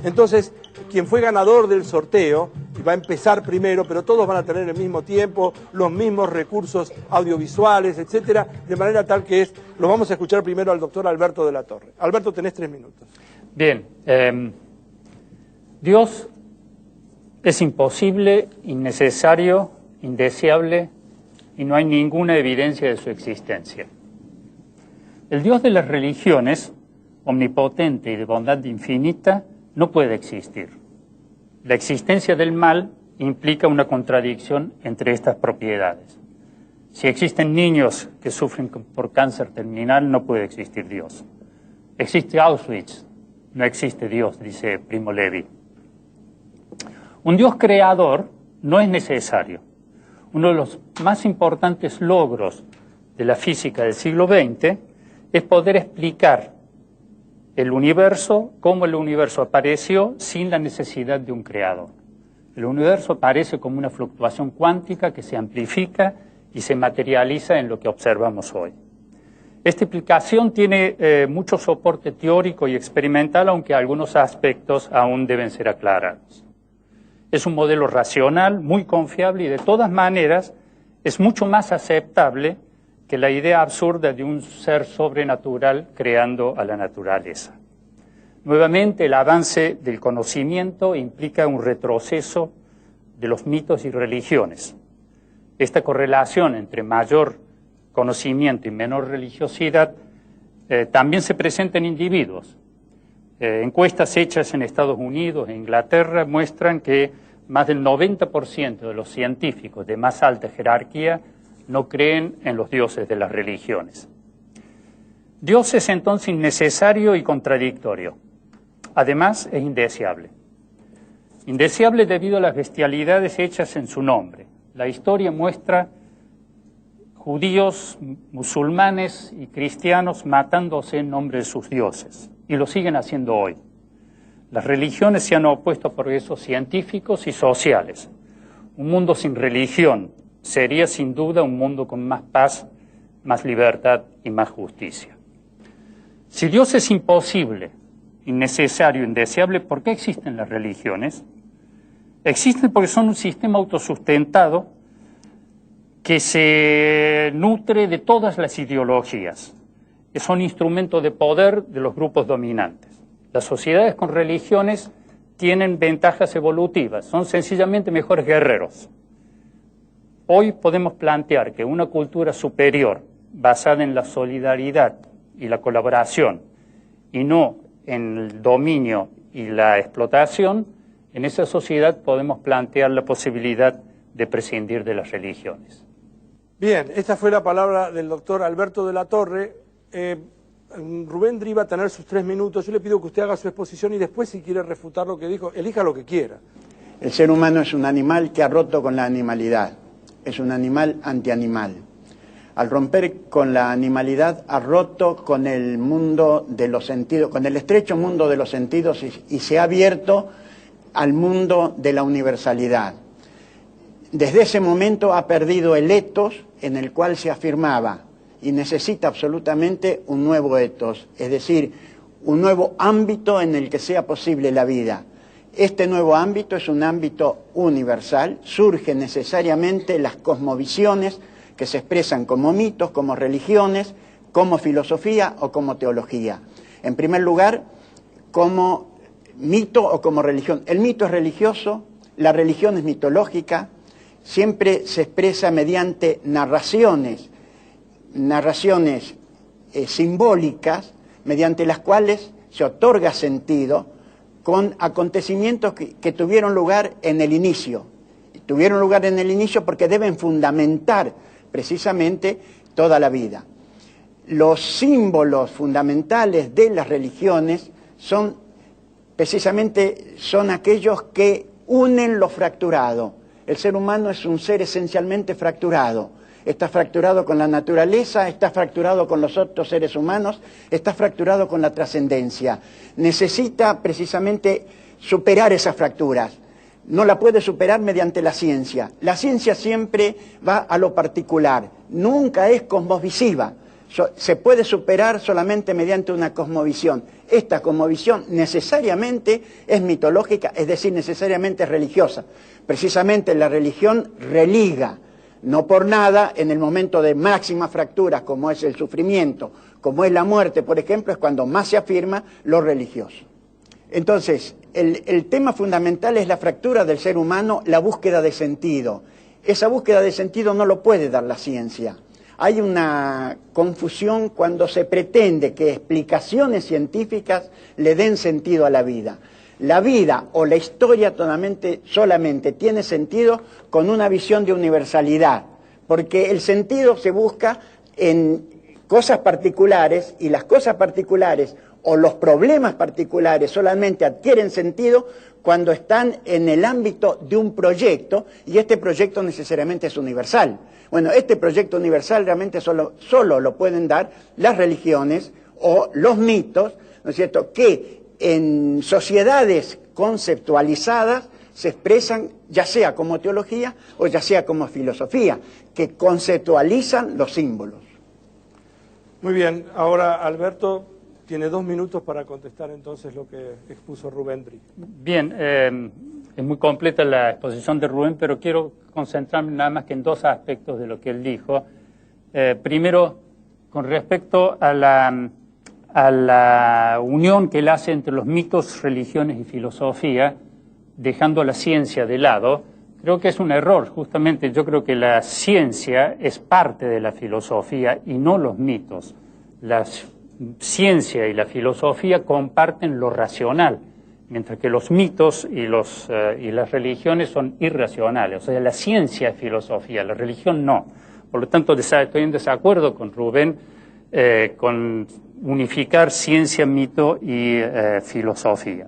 Entonces, quien fue ganador del sorteo, y va a empezar primero, pero todos van a tener el mismo tiempo, los mismos recursos audiovisuales, etcétera, de manera tal que lo vamos a escuchar primero al doctor Alberto de la Torre. Alberto, tenés 3 minutos. Bien, Dios es imposible, innecesario, indeseable, y no hay ninguna evidencia de su existencia. El Dios de las religiones, omnipotente y de bondad infinita, no puede existir. La existencia del mal implica una contradicción entre estas propiedades. Si existen niños que sufren por cáncer terminal, no puede existir Dios. Existe Auschwitz, no existe Dios, dice Primo Levi. Un Dios creador no es necesario. Uno de los más importantes logros de la física del siglo XX es poder explicar el universo, cómo el universo apareció sin la necesidad de un creador. El universo aparece como una fluctuación cuántica que se amplifica y se materializa en lo que observamos hoy. Esta explicación tiene mucho soporte teórico y experimental, aunque algunos aspectos aún deben ser aclarados. Es un modelo racional, muy confiable y de todas maneras es mucho más aceptable que la idea absurda de un ser sobrenatural creando a la naturaleza. Nuevamente, el avance del conocimiento implica un retroceso de los mitos y religiones. Esta correlación entre mayor conocimiento y menor religiosidad también se presenta en individuos. Encuestas hechas en Estados Unidos e Inglaterra muestran que más del 90% de los científicos de más alta jerarquía no creen en los dioses de las religiones. Dios es entonces innecesario y contradictorio. Además, es indeseable. Indeseable debido a las bestialidades hechas en su nombre. La historia muestra judíos, musulmanes y cristianos matándose en nombre de sus dioses, y lo siguen haciendo hoy. Las religiones se han opuesto a progresos científicos y sociales. Un mundo sin religión sería sin duda un mundo con más paz, más libertad y más justicia. Si Dios es imposible, innecesario, indeseable, ¿por qué existen las religiones? Existen porque son un sistema autosustentado que se nutre de todas las ideologías, que son instrumentos de poder de los grupos dominantes. Las sociedades con religiones tienen ventajas evolutivas, son sencillamente mejores guerreros. Hoy podemos plantear que una cultura superior, basada en la solidaridad y la colaboración, y no en el dominio y la explotación, en esa sociedad podemos plantear la posibilidad de prescindir de las religiones. Bien, esta fue la palabra del doctor Alberto de la Torre. Rubén Dri va a tener sus 3 minutos. Yo le pido que usted haga su exposición y después, si quiere refutar lo que dijo, elija lo que quiera. El ser humano es un animal que ha roto con la animalidad. Es un animal antianimal. Al romper con la animalidad, ha roto con el mundo de los sentidos, con el estrecho mundo de los sentidos y se ha abierto al mundo de la universalidad. Desde ese momento ha perdido el etos en el cual se afirmaba y necesita absolutamente un nuevo etos, es decir, un nuevo ámbito en el que sea posible la vida. Este nuevo ámbito es un ámbito universal, surgen necesariamente las cosmovisiones que se expresan como mitos, como religiones, como filosofía o como teología. En primer lugar, como mito o como religión. El mito es religioso, la religión es mitológica, siempre se expresa mediante narraciones simbólicas, mediante las cuales se otorga sentido con acontecimientos que tuvieron lugar en el inicio. Tuvieron lugar en el inicio porque deben fundamentar precisamente toda la vida. Los símbolos fundamentales de las religiones son aquellos que unen lo fracturado. El ser humano es un ser esencialmente fracturado. Está fracturado con la naturaleza, está fracturado con los otros seres humanos, está fracturado con la trascendencia. Necesita precisamente superar esas fracturas. No la puede superar mediante la ciencia. La ciencia siempre va a lo particular, nunca es cosmovisiva. se puede superar solamente mediante una cosmovisión. Esta cosmovisión necesariamente es mitológica, es decir, necesariamente es religiosa. Precisamente la religión religa, no por nada, en el momento de máximas fracturas, como es el sufrimiento, como es la muerte, por ejemplo, es cuando más se afirma lo religioso. Entonces, el tema fundamental es la fractura del ser humano, la búsqueda de sentido. Esa búsqueda de sentido no lo puede dar la ciencia. Hay una confusión cuando se pretende que explicaciones científicas le den sentido a la vida. La vida o la historia solamente tiene sentido con una visión de universalidad, porque el sentido se busca en cosas particulares y las cosas particulares o los problemas particulares solamente adquieren sentido cuando están en el ámbito de un proyecto y este proyecto necesariamente es universal. Bueno, este proyecto universal realmente solo lo pueden dar las religiones o los mitos, ¿no es cierto?, que en sociedades conceptualizadas se expresan ya sea como teología o ya sea como filosofía, que conceptualizan los símbolos. Muy bien, ahora Alberto tiene 2 minutos para contestar entonces lo que expuso Rubén Bri. Bien, es muy completa la exposición de Rubén, pero quiero concentrarme nada más que en 2 aspectos de lo que él dijo. Primero, con respecto a la unión que él hace entre los mitos, religiones y filosofía, dejando la ciencia de lado, creo que es un error. Justamente yo creo que la ciencia es parte de la filosofía y no los mitos. La ciencia y la filosofía comparten lo racional, mientras que los mitos y las religiones son irracionales. O sea, la ciencia es filosofía, la religión no. Por lo tanto, estoy en desacuerdo con Rubén con unificar ciencia, mito y filosofía.